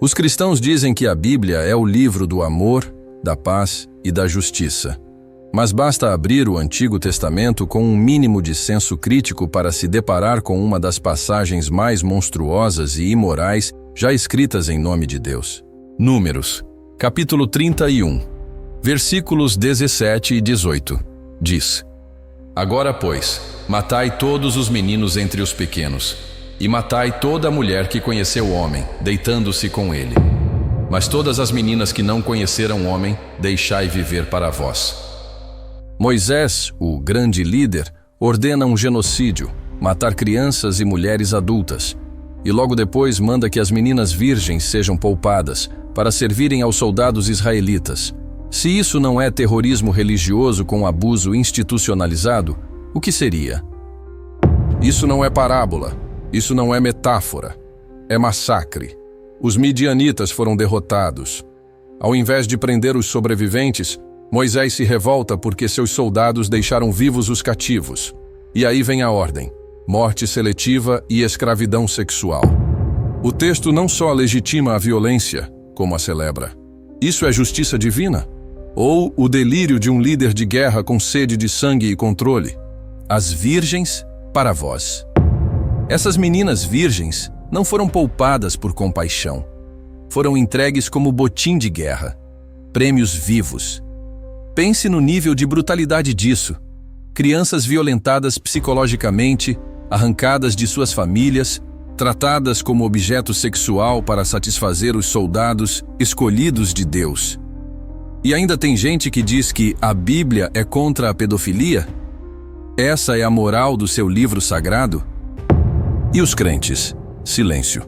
Os cristãos dizem que a Bíblia é o livro do amor, da paz e da justiça. Mas basta abrir o Antigo Testamento com um mínimo de senso crítico para se deparar com uma das passagens mais monstruosas e imorais já escritas em nome de Deus. Números, capítulo 31, versículos 17 e 18, diz: Agora, pois, matai todos os meninos entre os pequenos, e matai toda a mulher que conheceu o homem, deitando-se com ele. Mas todas as meninas que não conheceram o homem, deixai viver para vós. Moisés, o grande líder, ordena um genocídio, matar crianças e mulheres adultas, e logo depois manda que as meninas virgens sejam poupadas para servirem aos soldados israelitas. Se isso não é terrorismo religioso com abuso institucionalizado, o que seria? Isso não é parábola, isso não é metáfora, é massacre. Os midianitas foram derrotados. Ao invés de prender os sobreviventes, Moisés se revolta porque seus soldados deixaram vivos os cativos. E aí vem a ordem: morte seletiva e escravidão sexual. O texto não só legitima a violência, como a celebra. Isso é justiça divina? Ou o delírio de um líder de guerra com sede de sangue e controle? As virgens para vós. Essas meninas virgens não foram poupadas por compaixão. Foram entregues como botim de guerra, prêmios vivos. Pense no nível de brutalidade disso. Crianças violentadas psicologicamente, arrancadas de suas famílias, tratadas como objeto sexual para satisfazer os soldados escolhidos de Deus. E ainda tem gente que diz que a Bíblia é contra a pedofilia? Essa é a moral do seu livro sagrado? E os crentes? Silêncio.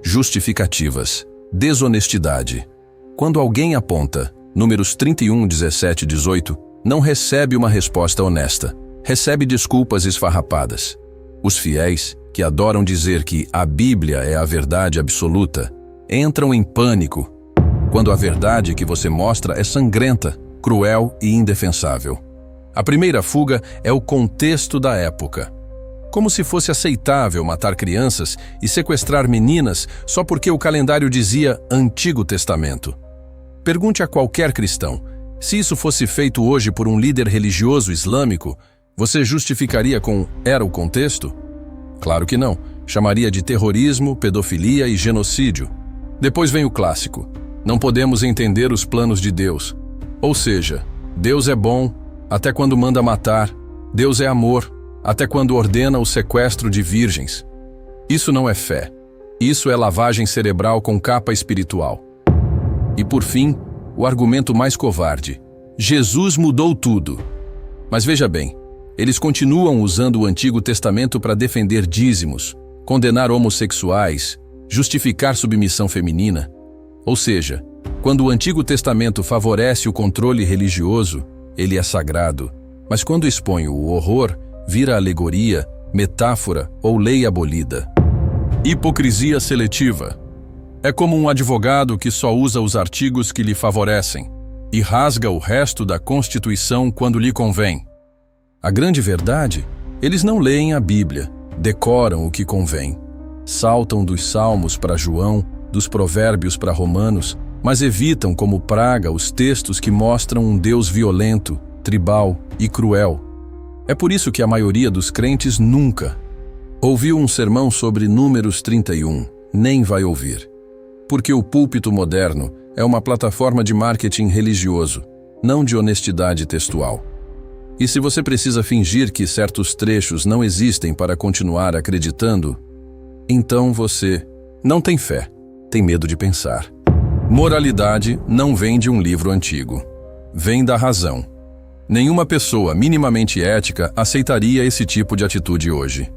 Justificativas. Desonestidade. Quando alguém aponta Números 31, 17 e 18, não recebe uma resposta honesta. Recebe desculpas esfarrapadas. Os fiéis, que adoram dizer que a Bíblia é a verdade absoluta, entram em pânico quando a verdade que você mostra é sangrenta, cruel e indefensável. A primeira fuga é o contexto da época. Como se fosse aceitável matar crianças e sequestrar meninas só porque o calendário dizia Antigo Testamento. Pergunte a qualquer cristão: se isso fosse feito hoje por um líder religioso islâmico, você justificaria com era o contexto? Claro que não. Chamaria de terrorismo, pedofilia e genocídio. Depois vem o clássico: não podemos entender os planos de Deus. Ou seja, Deus é bom até quando manda matar. Deus é amor até quando ordena o sequestro de virgens. Isso não é fé. Isso é lavagem cerebral com capa espiritual. E por fim, o argumento mais covarde: Jesus mudou tudo. Mas veja bem, eles continuam usando o Antigo Testamento para defender dízimos, condenar homossexuais, justificar submissão feminina. Ou seja, quando o Antigo Testamento favorece o controle religioso, ele é sagrado. Mas quando expõe o horror, vira alegoria, metáfora ou lei abolida. Hipocrisia seletiva. É como um advogado que só usa os artigos que lhe favorecem e rasga o resto da Constituição quando lhe convém. A grande verdade, eles não leem a Bíblia, decoram o que convém. Saltam dos Salmos para João, dos Provérbios para Romanos, mas evitam como praga os textos que mostram um Deus violento, tribal e cruel. É por isso que a maioria dos crentes nunca ouviu um sermão sobre Números 31, nem vai ouvir. Porque o púlpito moderno é uma plataforma de marketing religioso, não de honestidade textual. E se você precisa fingir que certos trechos não existem para continuar acreditando, então você não tem fé, tem medo de pensar. Moralidade não vem de um livro antigo, vem da razão. Nenhuma pessoa minimamente ética aceitaria esse tipo de atitude hoje.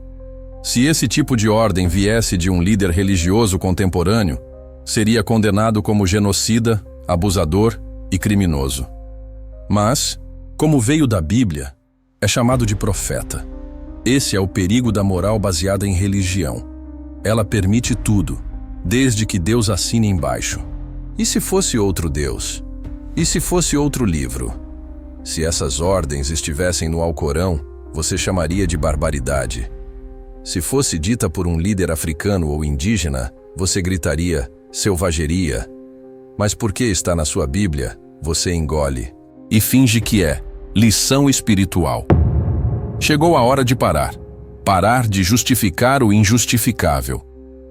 Se esse tipo de ordem viesse de um líder religioso contemporâneo, seria condenado como genocida, abusador e criminoso. Mas, como veio da Bíblia, é chamado de profeta. Esse é o perigo da moral baseada em religião. Ela permite tudo, desde que Deus assine embaixo. E se fosse outro Deus? E se fosse outro livro? Se essas ordens estivessem no Alcorão, você chamaria de barbaridade. Se fosse dita por um líder africano ou indígena, você gritaria: selvageria. Mas porque está na sua Bíblia, você engole e finge que é lição espiritual. Chegou a hora de parar. Parar de justificar o injustificável.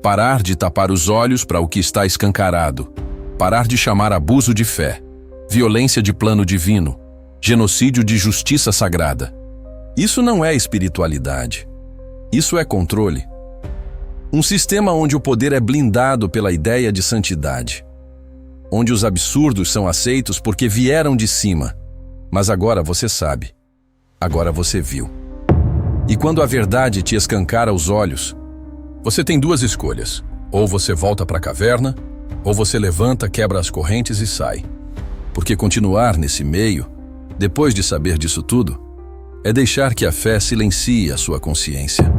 Parar de tapar os olhos para o que está escancarado. Parar de chamar abuso de fé, violência de plano divino, genocídio de justiça sagrada. Isso não é espiritualidade. Isso é controle. Um sistema onde o poder é blindado pela ideia de santidade. Onde os absurdos são aceitos porque vieram de cima. Mas agora você sabe. Agora você viu. E quando a verdade te escancara os olhos, você tem duas escolhas. Ou você volta para a caverna, ou você levanta, quebra as correntes e sai. Porque continuar nesse meio, depois de saber disso tudo, é deixar que a fé silencie a sua consciência.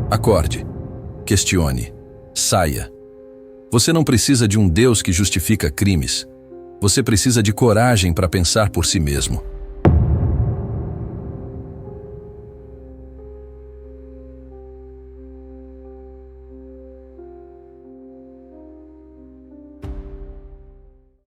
Acorde, questione, saia. Você não precisa de um Deus que justifica crimes. Você precisa de coragem para pensar por si mesmo.